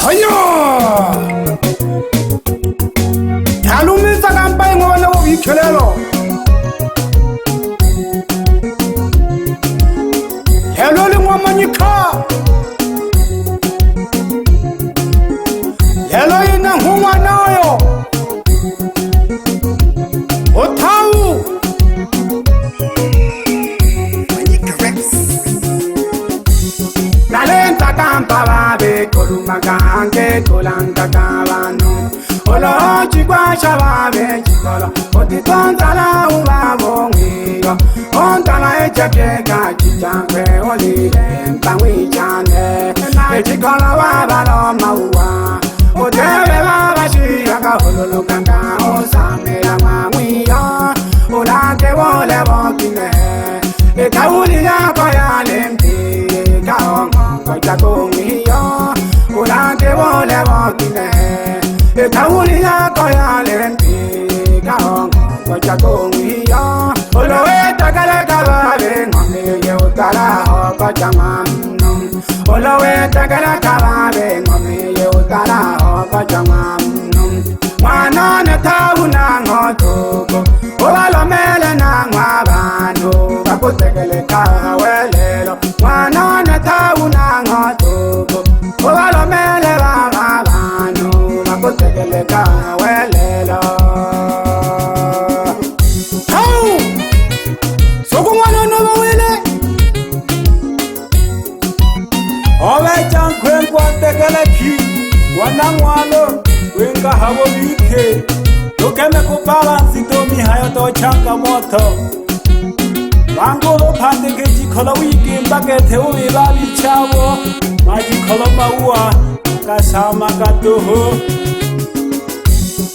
Hayo Yalumisa kampai ngona wo bikhelelo Hello le ngwamanyika Hello ina huma nayo Otau Nalenta kampa babe kolumagange kolanga kabano Olo chikwa shababe chikola Otitonzala ubabongiyo Ontala echakeka chichangwe olile mpangwichane Echikola wabalo maua Otebe babashia kahululu kanga Osamela mamwiyo Ulake wole wokine Ekauli yako ya lempi Kaongo chakungiyo Ulake wole wokine Ekauli yako ya lempi Kaongo chakungiyo Ulowe takale kababe Ngomeye utala hoko chamamnum Ulowe takale kababe Ngomeye utala hoko chamamnum Mwana netawu na ngotoko Ubalomele na ngwabano Kakutekele kahawelelo Mwana netawu na ngotoko Ubalomele babano Kakutekele kahawelelo Hau! Soko mwana nabawele Owe chankwe kwa tekele ki Wana mwalo Wenga hawo wike Tukeme kubalansi tomi hayo to changa moto Rangolo pande keji kola wike Mbakete uwe babi chawo Maji kola maua Kasama katuhu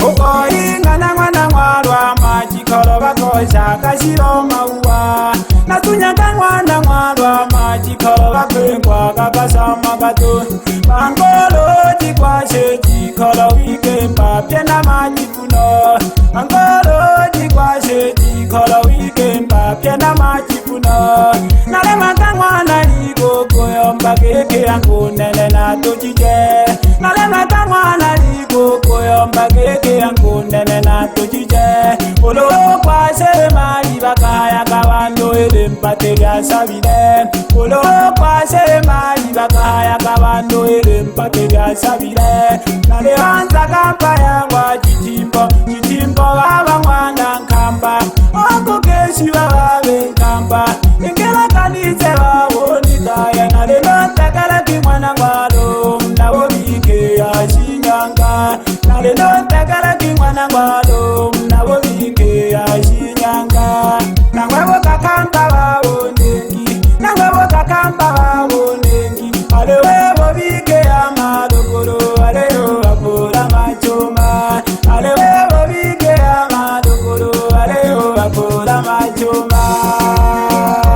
Oko inga na ngwana ngwarwa Maji kola bakosha kashiro maua Natunyanga ngwana ngwarwa Maji kola bakengwa Kakasama katuhu Rangolo jikwa sheji kola wike Mbapye na maji kuno Rangolo jikwa sheji kola wike Mbapye na maji kuno Nale makangwana ligo koyo Mbakeke yangu nele na tujije Nale makangwana ligo koyo Mbakeke yangu nele na tujije Olo kwa sere mali bakaya kabando ele mpate ya sabile Olo kwa sere mali bakaya kabando ele mpate ya sabile Nale hanza kampa yangwa chitimbo Chitimbo baba mwana nkamba Oko keshi baba nkamba Ingela kanize wawonitaya Nale lontakala kimwana ngwalo Mnawo bike ya shinyanga Nale lontakala kimwana ngwalo Mnawo bike ya shinyanga Nangwewo kakamba wawonengi Nangwewo kakamba wawonengi Alewewo bike ya madokoro Aleyo wapola machoma Alewewo bike ya madokoro Aleyo wapola machoma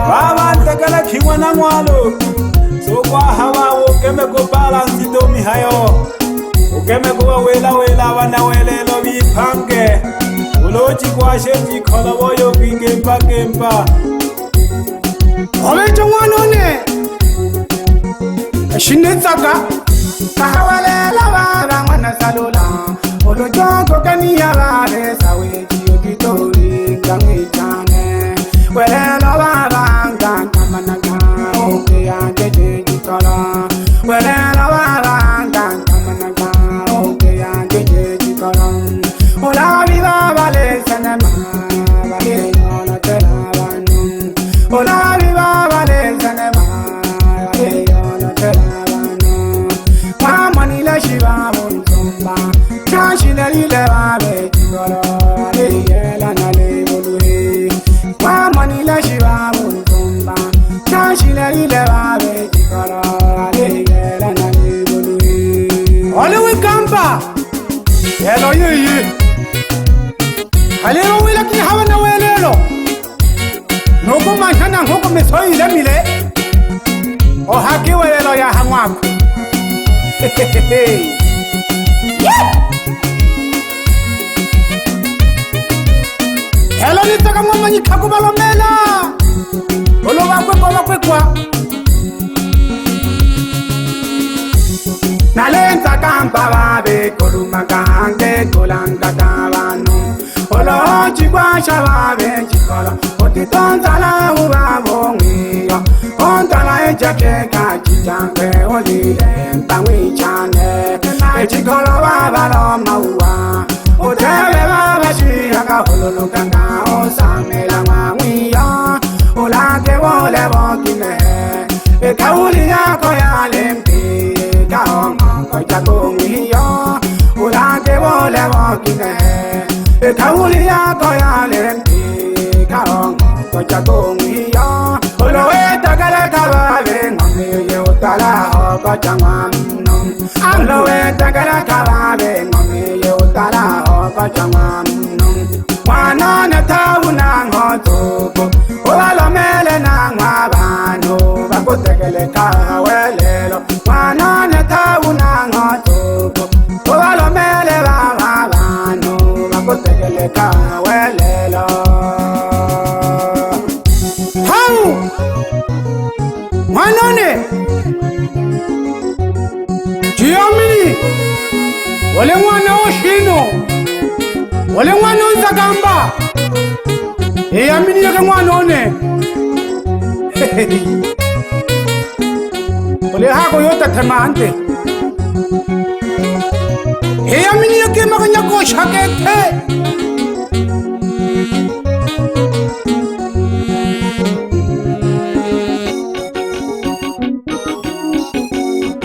Baba tekele kimwana ngwalo Sokwa hawa ukeme kubalansi tomi hayo Ukeme kuwa wela wana welelo bipange Ulochi kwa sheji kola woyo kikempa kempa Omecho mwanone Shinetsaka Kahawalela wala mwana salula Olojongo kaniya wale saweji yokitori Ngangi chane Welelo wala ngangamanaga Oke ya jeje jikola Welelo wala ngangamanaga Oke ya jeje jikola Ola viva vale sanema Vale yola tela vanum Ola viva vale sanema Vale yola tela vanum Mamani la shiva munzumba Chashi la lile vale jikola Ale yela na le voluhe Mamani la shiva munzumba Chashi la lile vale jikola Ale yela na le voluhe Ole wikampa Hello yeye Halelo wela ki hawa na welelo Noko manchana ngoko mesoi lemile O haki welelo ya hangwaku Hello nitaka mwamanyi kakubalomela Olo wakwe kwa nalenza kampa babe koluma kange kolanga tabanu olo chigwasha babe chikola otitonzala ubabongiyo ontala echake kachichange olile mpangwichane echikola babalo maua otebe babashiyaka hololukanga osamela mangwiyo ulake wole bokine ekauli yako yalempi kaongo chakungiyo ulake wole bokine ekauli yako yalempi kaongo chakungiyo uloweta kale kababe ngomeye utala oko changwamno uloweta kale kababe ngomeye utala oko changwamno mwana netabu nangotuko ubalomele nangwabano bakutekele kawelelo mwana netabu nangotuko ubalomele babano bakutekele kawelelo hau mwanone jiyamini wale mwana oshino wale mwana nzagamba eyamini yake mwana one wale hako yota temante eyamini yake maganya ko shakete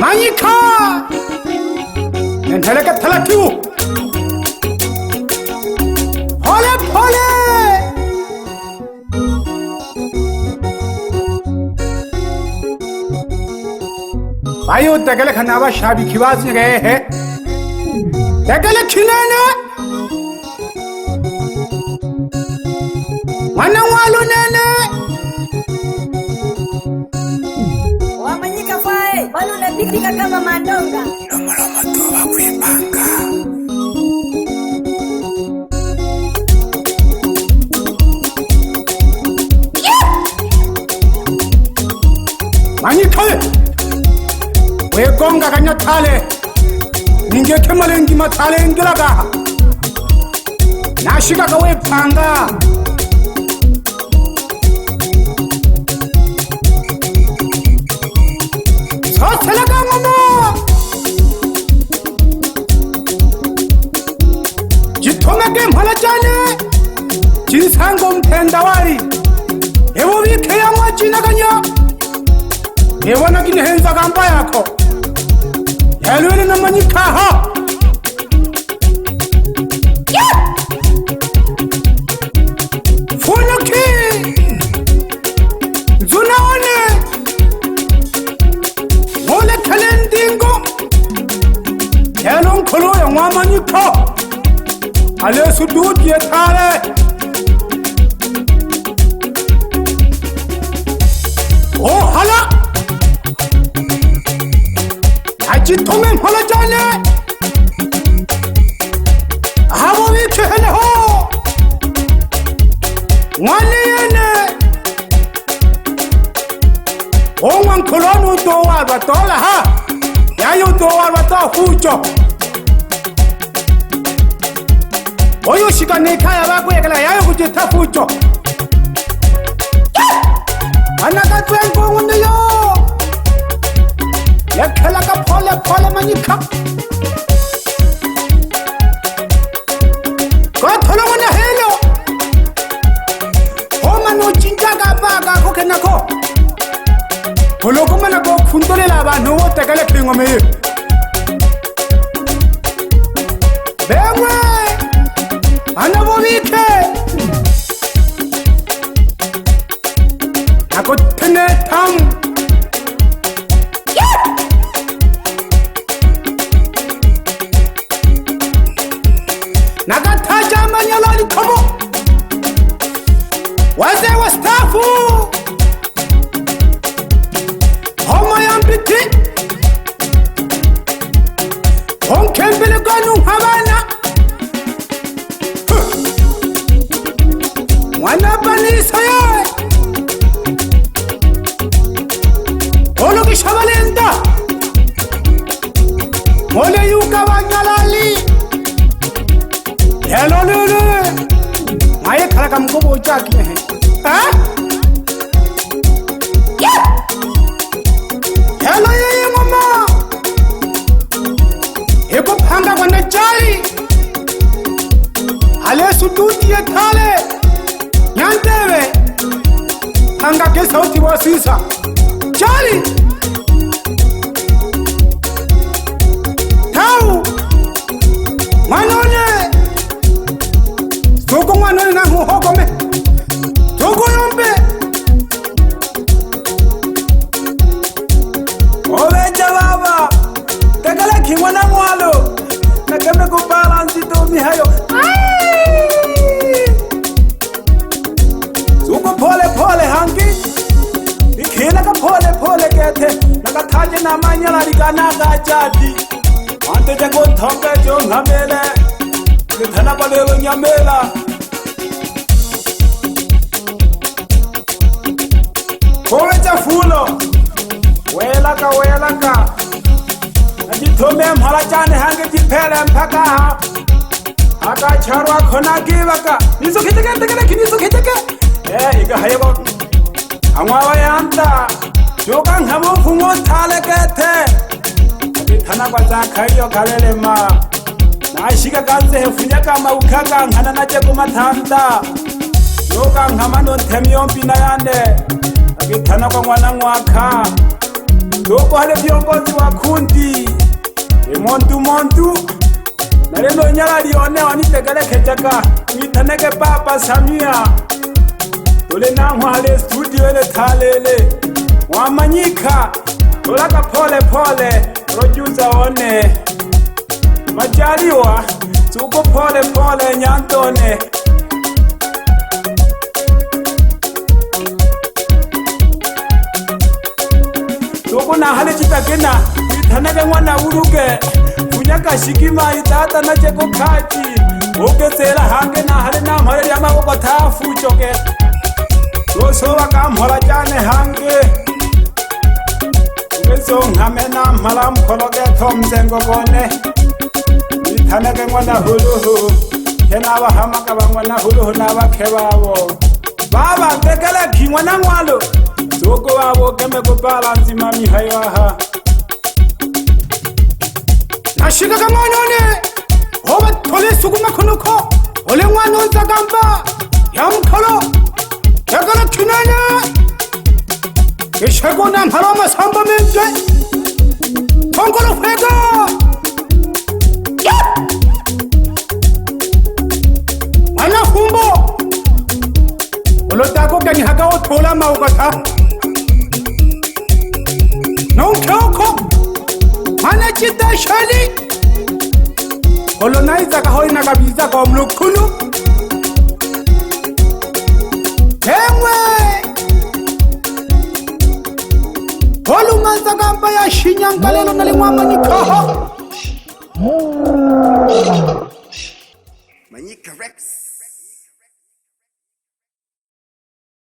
manyika enteleka talakiu pole pole भाइयों तगले खनावा शादी खिवास में गए हैं तगले खिलाना मनवालो ने wamanyika fae bado unapikika kama madonga loma tu wakuipanga manyika wegonga kanya thale ninge kemalengi mathale ngiraga nashika ka we phanga sothela ka ngomo jithomeke mhala chane jisango mthendawali ewo bikheya mwachina kanya ebona kinehenza kamba yakho yalwele namanyika ha funuki zunaone ngole kalendingo yalon kholo ya mwamanyika ale sududi ethale oh hala jithome mhala jane habo bikhele ho ngwane yene ongwan kholono to wa batola ha yayo to wa bata hucho oyo shikane khaya bakwekela yayo kujitha hucho anaka twengo ngunyo yakhela ka phole phole manyika ko tholo ngone helo homa no chinja ka baka ko kenako holoko mana ko khuntolela abantu wo tekele phingo me bemwe ana bo bithe ako thene tham nakathaja manyalo likhomo waze wastafu homo yambithi onkhembele kwanu habana mwana banisa ye olo kishabalenda chaki eh hello yeye mama eko phanga kone chai hale sututi thale nyantewe phanga ke sauti wasisa chali tau manone soko manone na hokome soko yombe oveja baba tegala kimwana mwalo nakeme kubalansi tomi hayo soko pole pole hangi ikhela ka pole pole kethe nakathaje namanyala likana ka jadi ante jango thoke jo ngamele ngithana balelo nyamela koweja fulo wela ka ajithome mhala chane hange jiphele mphaka aka charwa khona kivaka niso khiteke iga hayego angwa yanta joka ngamo fungo thale kethe ngithana kwa zakhayo kalele ma nashika kanze hefunya kama ukhaka ngana nache kumathanda joka ngama no themyo mpina yande ngithana kwa mwana ngwakha loko hale viongozi wa kundi montu nalelo nyala lione wanitegele ketaka nithaneke papa Samia tole nangwa hale studio ele thalele wamanyika tolaka pole producer one majaliwa suko pole nyantone soko na hale chitakena ithaneke mwana uruke funyaka shikima itata na cheko khachi oketsela hange na hale na mhale ya maboko thafu choke losowa ka mhola chane hange ngeso ngame na mhala mkholoke thomzengo bone ithaneke mwana huluhu kena ba hamaka ba mwana huluhu na ba khebabo baba tekela khingwana ngwalo soko wabo keme kubalansi mami hayo aha nashika kama none hoba tole sukuma kunuko ole ngwana nzagamba yamkholo yakala kinanya ishego na mharoma samba menje tongolo fega ana humbo olotako kani hakawo thola maukatha nonkhoko mana chita shali olonaiza ka hoina kabiza kwa mlukhulu emwe olumanza kamba ya shinyangalelo nalimwama nikaha Manyika Rex.